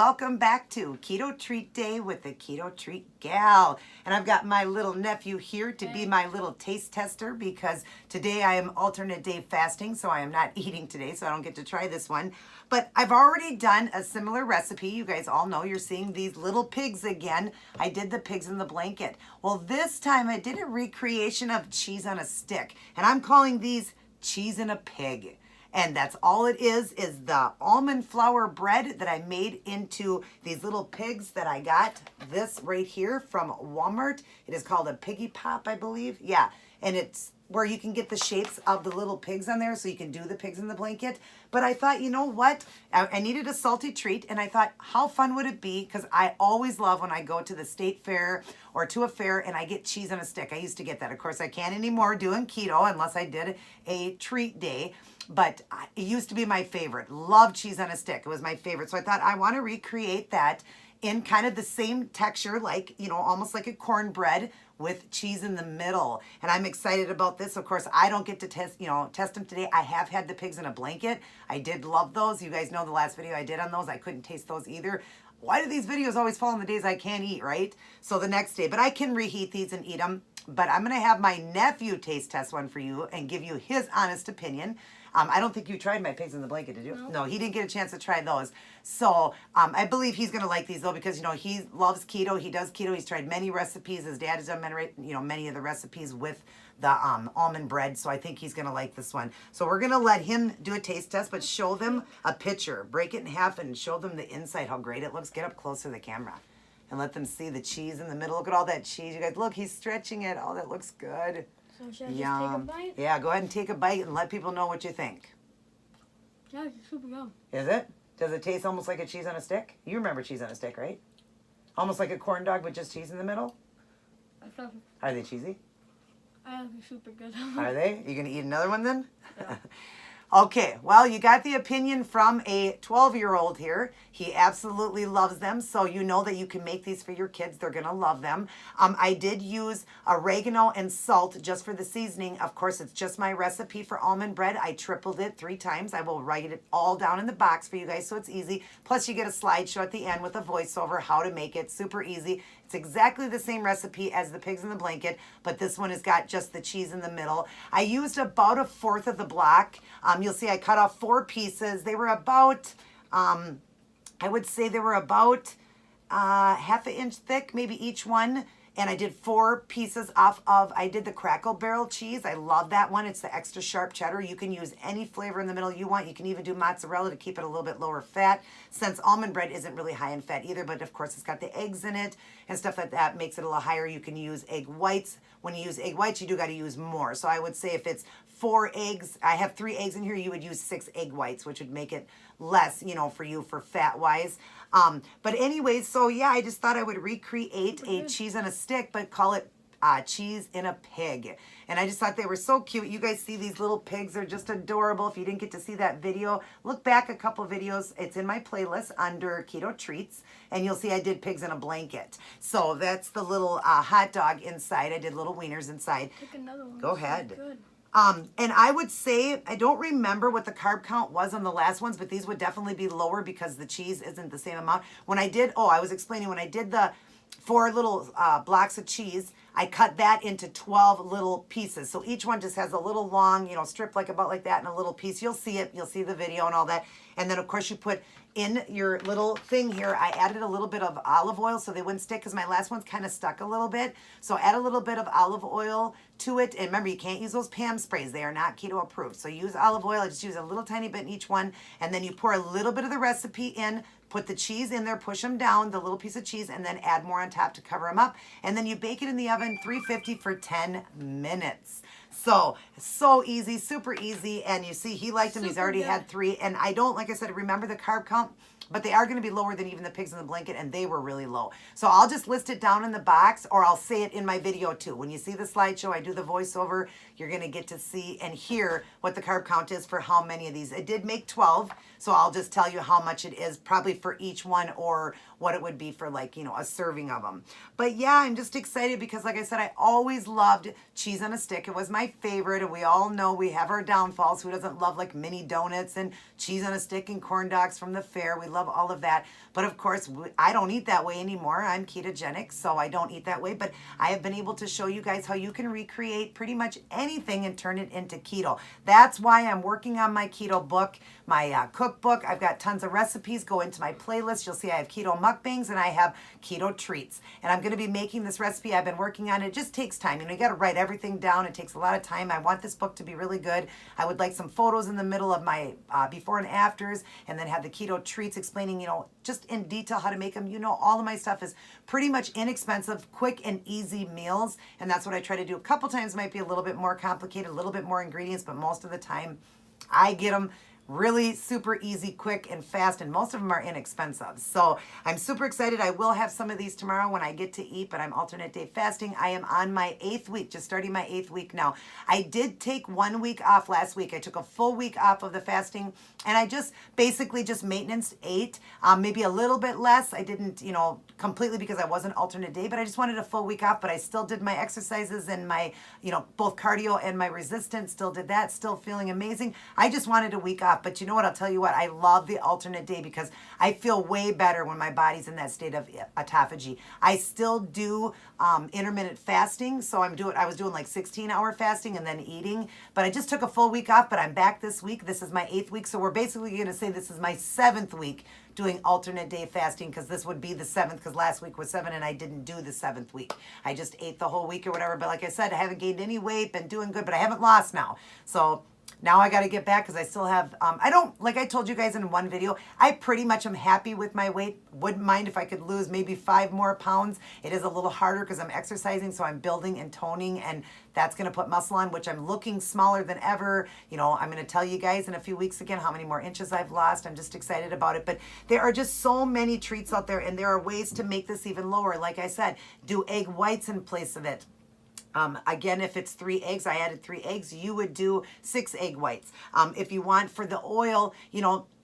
welcome back to Keto Treat Day with the Keto Treat Gal. And I've got my little nephew here to be my little taste tester because today I am alternate day fasting, so I am not eating today, so I don't get to try this one. But I've already done a similar recipe. You guys all know you're seeing these little pigs again. I did the pigs in the blanket. Well, this time I did a recreation of cheese on a stick, and I'm calling these cheese in a pig. And that's all it is the almond flour bread that I made into these little pigs that I got. This right here from Walmart. It is called a piggy pop, I believe. Yeah, and it's where you can get the shapes of the little pigs on there so you can do the pigs in the blanket. But I thought, you know what? I needed a salty treat, and I thought, how fun would it be? Because I always love when I go to the state fair or to a fair and I get cheese on a stick. I used to get that. Of course, I can't anymore doing keto unless I did a treat day. But it used to be my favorite. Love cheese on a stick. It was my favorite. So I thought I want to recreate that in kind of the same texture, like, you know, almost like a cornbread with cheese in the middle. And I'm excited about this. Of course, I don't get to test them today. I have had the pigs in a blanket. I did love those. You guys know the last video I did on those. I couldn't taste those either. Why do these videos always fall on the days I can't eat, right? So the next day, but I can reheat these and eat them. But I'm going to have my nephew taste test one for you and give you his honest opinion. I don't think you tried my pigs in the blanket, did you? No, he didn't get a chance to try those. So I believe he's going to like these, though, because, you know, he loves keto. He does keto. He's tried many recipes. His dad has done many of the recipes with the almond bread. So I think he's going to like this one. So we're going to let him do a taste test, but show them a picture. Break it in half and show them the inside, how great it looks. Get up close to the camera and let them see the cheese in the middle. Look at all that cheese. You guys, look, he's stretching it. Oh, that looks good. So should I just take a bite? Yeah, go ahead and take a bite and let people know what you think. Yeah, it's super yum. Is it? Does it taste almost like a cheese on a stick? You remember cheese on a stick, right? Almost like a corn dog with just cheese in the middle? Are they cheesy? I think they're super good. Are they? You going to eat another one then? Yeah. Okay, well, you got the opinion from a 12-year-old here. He absolutely loves them, so you know that you can make these for your kids. They're going to love them. I did use oregano and salt just for the seasoning. Of course, it's just my recipe for almond bread. I tripled it 3 times. I will write it all down in the box for you guys so it's easy. Plus, you get a slideshow at the end with a voiceover how to make it. Super easy. It's exactly the same recipe as the pigs in the blanket, but this one has got just the cheese in the middle. I used about 1/4 of the block. You'll see I cut off 4 pieces. They were about, I would say they were about 1/2 inch thick, maybe each one. And I did 4 pieces off of, I did the Crackle Barrel cheese. I love that one. It's the extra sharp cheddar. You can use any flavor in the middle you want. You can even do mozzarella to keep it a little bit lower fat, since almond bread isn't really high in fat either. But of course, it's got the eggs in it and stuff like that makes it a little higher. You can use egg whites. When you use egg whites, you do got to use more. So I would say if it's 4 eggs, I have 3 eggs in here, you would use 6 egg whites, which would make it less, you know, for you for fat wise. But anyways, so yeah, I just thought I would recreate a cheese on a stick, but call it cheese in a pig. And I just thought they were so cute. You guys see these little pigs, they're just adorable. If you didn't get to see that video, look back a couple videos. It's in my playlist under Keto Treats, and you'll see I did pigs in a blanket. So that's the little hot dog inside. I did little wieners inside. Take another one. Go ahead. Good. And I would say, I don't remember what the carb count was on the last ones, but these would definitely be lower because the cheese isn't the same amount. When I did, I was explaining, when I did the 4 little blocks of cheese, I cut that into 12 little pieces. So each one just has a little long, strip about like that and a little piece. You'll see it. You'll see the video and all that. And then, of course, you put in your little thing here, I added a little bit of olive oil so they wouldn't stick because my last one's kind of stuck a little bit. So add a little bit of olive oil to it. And remember, you can't use those Pam sprays. They are not keto approved. So use olive oil. I just use a little tiny bit in each one. And then you pour a little bit of the recipe in, put the cheese in there, push them down, the little piece of cheese, and then add more on top to cover them up. And then you bake it in the oven, 350 for 10 minutes. So easy, super easy. And you see, he liked them. He's already had 3. And I don't, like I said, remember the carb count, but they are going to be lower than even the pigs in the blanket, and they were really low. So I'll just list it down in the box, or I'll say it in my video too. When you see the slideshow, I do the voiceover, you're going to get to see and hear what the carb count is for how many of these. It did make 12, so I'll just tell you how much it is probably for each one, or what it would be for like, a serving of them. But yeah, I'm just excited because like I said, I always loved cheese on a stick. It was my favorite, and we all know we have our downfalls. Who doesn't love like mini donuts and cheese on a stick and corn dogs from the fair? We love all of that. But of course, I don't eat that way anymore. I'm ketogenic, so I don't eat that way. But I have been able to show you guys how you can recreate pretty much anything and turn it into keto. That's why I'm working on my keto book, my cookbook. I've got tons of recipes. Go into my playlist. You'll see I have keto mukbangs and I have keto treats. And I'm going to be making this recipe. I've been working on it. It just takes time. You got to write everything down. It takes a lot of time. I want this book to be really good. I would like some photos in the middle of my before and afters, and then have the keto treats explaining, just in detail how to make them. All of my stuff is pretty much inexpensive, quick and easy meals. And that's what I try to do. A couple times might be a little bit more complicated, a little bit more ingredients, but most of the time I get them really super easy, quick, and fast, and most of them are inexpensive. So I'm super excited. I will have some of these tomorrow when I get to eat, but I'm alternate day fasting. I am on my 8th week, just starting my 8th week now. I did take 1 week off last week. I took a full week off of the fasting, and I just basically just maintenance ate, maybe a little bit less. I didn't, completely because I wasn't alternate day, but I just wanted a full week off, but I still did my exercises and my, both cardio and my resistance, still did that, still feeling amazing. I just wanted a week off. But you know what? I'll tell you what. I love the alternate day because I feel way better when my body's in that state of autophagy. I still do intermittent fasting. So I was doing like 16-hour fasting and then eating. But I just took a full week off, but I'm back this week. This is my 8th week. So we're basically going to say this is my 7th week doing alternate day fasting, because this would be the 7th, because last week was 7 and I didn't do the 7th week. I just ate the whole week or whatever. But like I said, I haven't gained any weight, been doing good, but I haven't lost now. So now I got to get back because I still have, like I told you guys in one video, I pretty much am happy with my weight. Wouldn't mind if I could lose maybe 5 more pounds. It is a little harder because I'm exercising, so I'm building and toning, and that's going to put muscle on, which I'm looking smaller than ever. I'm going to tell you guys in a few weeks again how many more inches I've lost. I'm just excited about it. But there are just so many treats out there, and there are ways to make this even lower. Like I said, do egg whites in place of it. Again, if it's 3 eggs, I added 3 eggs, you would do 6 egg whites. If you want for the oil,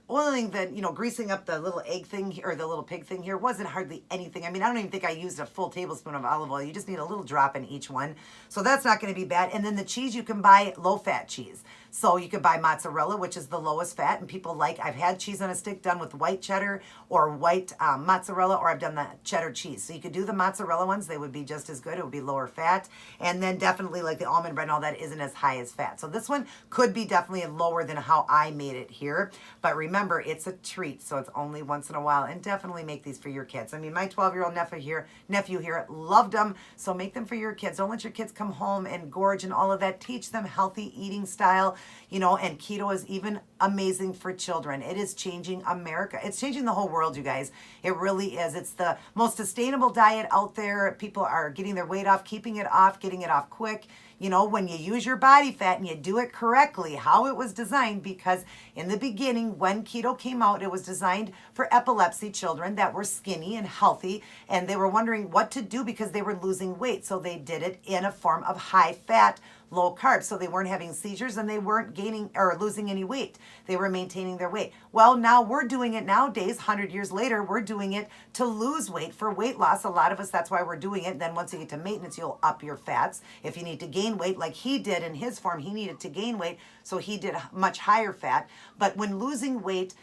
oiling the, greasing up the little egg thing here, or the little pig thing here, wasn't hardly anything. I mean, I don't even think I used a full tablespoon of olive oil. You just need a little drop in each one. So that's not going to be bad. And then the cheese, you can buy low-fat cheese. So you could buy mozzarella, which is the lowest fat, and people I've had cheese on a stick done with white cheddar or white mozzarella, or I've done the cheddar cheese. So you could do the mozzarella ones. They would be just as good. It would be lower fat. And then definitely like the almond bread and all that isn't as high as fat. So this one could be definitely lower than how I made it here. But remember, it's a treat, so it's only once in a while. And definitely make these for your kids. I mean, my 12-year-old nephew here loved them. So make them for your kids. Don't let your kids come home and gorge and all of that. Teach them healthy eating style. And keto is even amazing for children. It is changing America. It's changing the whole world, you guys. It really is. It's the most sustainable diet out there. People are getting their weight off, keeping it off, getting it off quick. When you use your body fat and you do it correctly, how it was designed, because in the beginning, when keto came out, it was designed for epilepsy children that were skinny and healthy, and they were wondering what to do because they were losing weight. So they did it in a form of high fat, low carb. So they weren't having seizures and they weren't gaining or losing any weight. They were maintaining their weight. Well, now we're doing it nowadays, 100 years later, we're doing it to lose weight for weight loss. A lot of us, that's why we're doing it. Then once you get to maintenance, you'll up your fats. If you need to gain weight, like he did in his form, he needed to gain weight, so he did much higher fat. But when losing weight,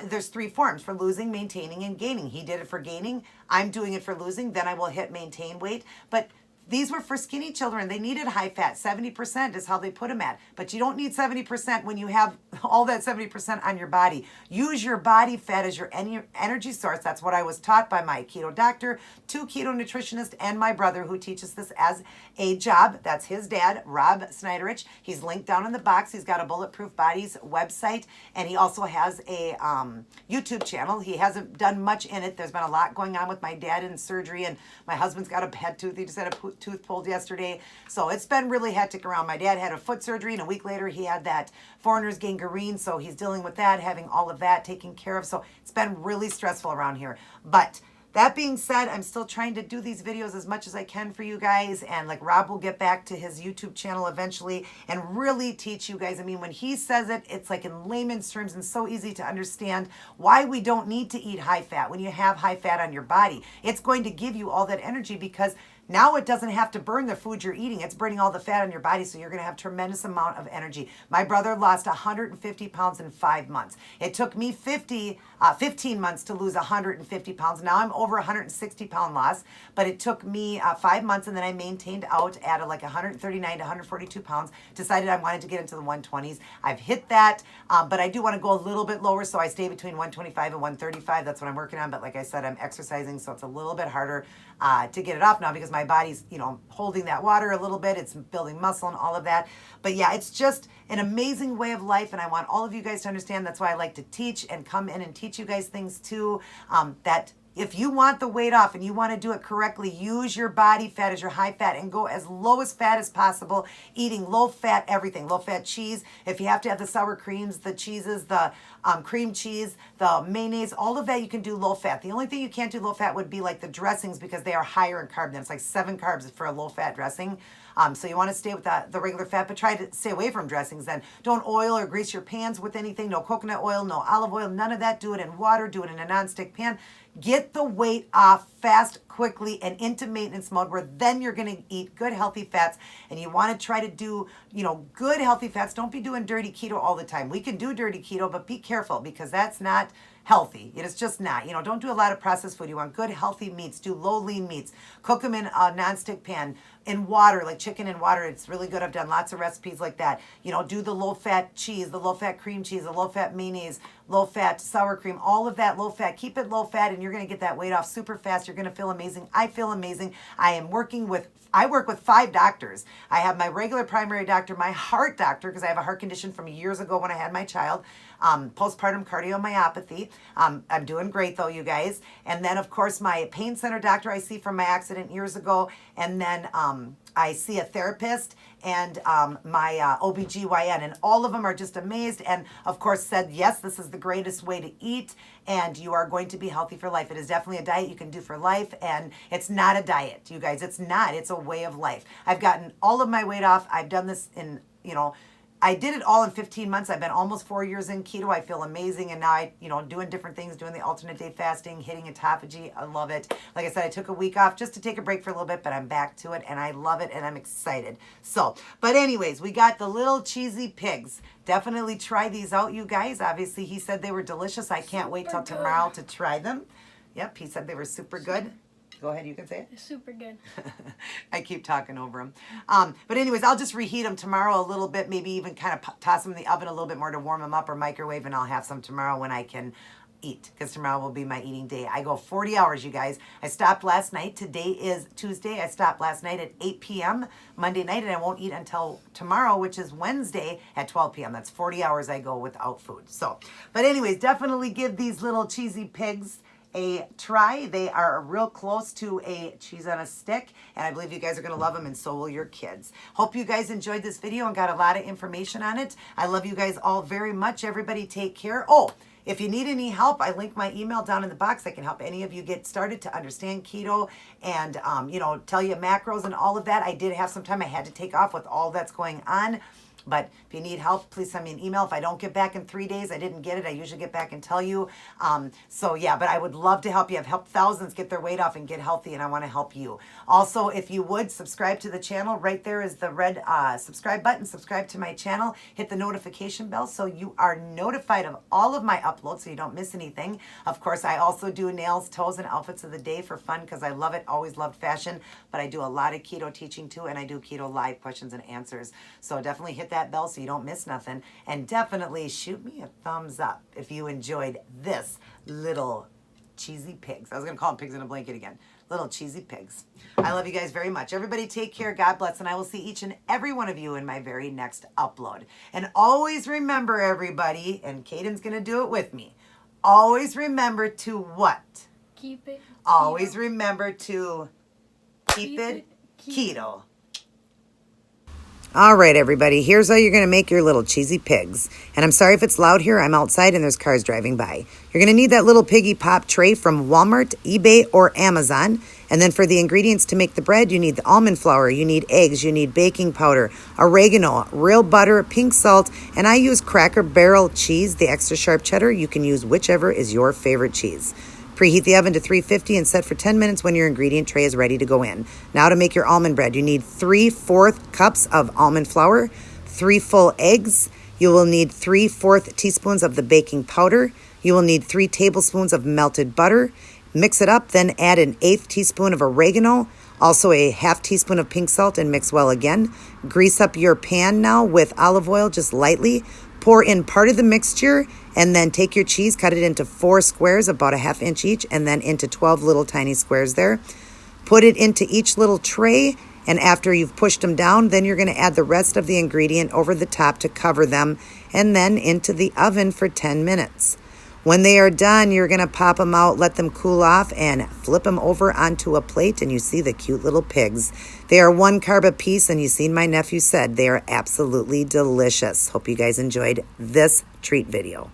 there's 3 forms for losing, maintaining, and gaining. He did it for gaining. I'm doing it for losing. Then I will hit maintain weight. But these were for skinny children. They needed high fat. 70% is how they put them at. But you don't need 70% when you have all that 70% on your body. Use your body fat as your energy source. That's what I was taught by my keto doctor, 2 keto nutritionists, and my brother who teaches this as a job. That's his dad, Rob Snyderich. He's linked down in the box. He's got a Bulletproof Bodies website, and he also has a YouTube channel. He hasn't done much in it. There's been a lot going on with my dad in surgery, and my husband's got a bad tooth. He just had a tooth pulled yesterday. So it's been really hectic around. My dad had a foot surgery, and a week later he had that foreigner's gangrene. So he's dealing with that, having all of that taken care of. So it's been really stressful around here. But that being said, I'm still trying to do these videos as much as I can for you guys. And like Rob will get back to his YouTube channel eventually and really teach you guys. I mean, when he says it, it's like in layman's terms and so easy to understand why we don't need to eat high fat. When you have high fat on your body, it's going to give you all that energy because now it doesn't have to burn the food you're eating. It's burning all the fat on your body, so you're going to have tremendous amount of energy. My brother lost 150 pounds in 5 months. It took me 15 months to lose 150 pounds. Now I'm over 160 pound loss, but it took me 5 months, and then I maintained out at like 139 to 142 pounds. Decided I wanted to get into the 120s. I've hit that, but I do want to go a little bit lower, so I stay between 125 and 135. That's what I'm working on, but like I said, I'm exercising, so it's a little bit harder to get it off now because my body's, you know, holding that water a little bit. It's building muscle and all of that. But yeah, it's just an amazing way of life, and I want all of you guys to understand. That's why I like to teach and come in and teach you guys things too, that if you want the weight off and you want to do it correctly, use your body fat as your high fat and go as low as fat as possible, eating low fat everything, low fat cheese. If you have to have the sour creams, the cheeses, the cream cheese, the mayonnaise, all of that you can do low fat. The only thing you can't do low fat would be like the dressings because they are higher in carb. Then it's like 7 carbs for a low fat dressing. So you want to stay with the regular fat, but try to stay away from dressings then. Don't oil or grease your pans with anything. No coconut oil, no olive oil, none of that. Do it in water. Do it in a nonstick pan. Get the weight off fast, quickly, and into maintenance mode where then you're going to eat good, healthy fats. And you want to try to do, you know, good, healthy fats. Don't be doing dirty keto all the time. We can do dirty keto, but be careful because that's not healthy. It is just not. You know, don't do a lot of processed food. You want good, healthy meats. Do low, lean meats. Cook them in a nonstick pan in water, like chicken in water. It's really good. I've done lots of recipes like that. You know, do the low-fat cheese, the low-fat cream cheese, the low-fat mayonnaise, low-fat sour cream, all of that low-fat. Keep it low-fat, and you're going to get that weight off super fast. You're going to feel amazing. I feel amazing. I work with 5 doctors. I have my regular primary doctor, my heart doctor, because I have a heart condition from years ago when I had my child, postpartum cardiomyopathy. I'm doing great though, you guys. And then of course my pain center doctor I see from my accident years ago. And then I see a therapist and my OBGYN, and all of them are just amazed and of course said, yes, this is the greatest way to eat and you are going to be healthy for life. It is definitely a diet you can do for life, and it's not a diet, you guys. It's not. It's a way of life. I've gotten all of my weight off. I've done this in, you know, I did it all in 15 months. I've been almost 4 years in keto. I feel amazing. And now I, you know, doing different things, doing the alternate day fasting, hitting autophagy. I love it. Like I said, I took a week off just to take a break for a little bit, but I'm back to it and I love it and I'm excited. So, but anyways, we got the little cheesy pigs. Definitely try these out, you guys. Obviously, he said they were delicious. I can't wait till tomorrow to try them. Yep, he said they were super good. Go ahead, you can say it. It's super good. I keep talking over them. But anyways, I'll just reheat them tomorrow a little bit, maybe even kind of toss them in the oven a little bit more to warm them up or microwave, and I'll have some tomorrow when I can eat, because tomorrow will be my eating day. I go 40 hours, you guys. I stopped last night. Today is Tuesday. I stopped last night at 8 p.m. Monday night, and I won't eat until tomorrow, which is Wednesday at 12 p.m. That's 40 hours I go without food. So, but anyways, definitely give these little cheesy pigs a try. They are real close to a cheese on a stick, and I believe you guys are going to love them, and so will your kids. Hope you guys enjoyed this video and got a lot of information on it. I love you guys all very much. Everybody take care. Oh, if you need any help, I link my email down in the box. I can help any of you get started to understand keto and, you know, tell you macros and all of that. I did have some time I had to take off with all that's going on. But if you need help, please send me an email. If I don't get back in 3 days, I didn't get it. I usually get back and tell you. So yeah, but I would love to help you. I've helped thousands get their weight off and get healthy, and I want to help you. Also, if you would, subscribe to the channel. Right there is the red subscribe button. Subscribe to my channel. Hit the notification bell so you are notified of all of my uploads so you don't miss anything. Of course, I also do nails, toes, and outfits of the day for fun because I love it. Always loved fashion. But I do a lot of keto teaching too, and I do keto live questions and answers. So definitely hit that bell so you don't miss nothing, and definitely shoot me a thumbs up if you enjoyed this little cheesy pigs. I was gonna call them pigs in a blanket again. Little cheesy pigs. I love you guys very much. Everybody take care. God bless, and I will see each and every one of you in my very next upload. And always remember, everybody, and Caden's gonna do it with me, always remember to what? Keep it. Always keto. remember to keep it keto. All right, everybody, here's how you're going to make your little cheesy pigs. And I'm sorry if it's loud here. I'm outside and there's cars driving by. You're going to need that little piggy pop tray from Walmart, eBay, or Amazon. And then for the ingredients to make the bread, you need the almond flour, you need eggs, you need baking powder, oregano, real butter, pink salt, and I use Cracker Barrel cheese, the extra sharp cheddar. You can use whichever is your favorite cheese. Preheat the oven to 350 and set for 10 minutes when your ingredient tray is ready to go in. Now to make your almond bread, you need 3/4 cups of almond flour, 3 full eggs. You will need 3/4 teaspoons of the baking powder. You will need 3 tablespoons of melted butter. Mix it up, then add an 1/8 teaspoon of oregano, also a 1/2 teaspoon of pink salt, and mix well again. Grease up your pan now with olive oil just lightly. Pour in part of the mixture and then take your cheese, cut it into 4 squares, about a 1/2 inch each, and then into 12 little tiny squares there. Put it into each little tray, and after you've pushed them down, then you're going to add the rest of the ingredient over the top to cover them, and then into the oven for 10 minutes. When they are done, you're going to pop them out, let them cool off, and flip them over onto a plate, and you see the cute little pigs. They are 1 carb apiece, and you've seen my nephew said they are absolutely delicious. Hope you guys enjoyed this treat video.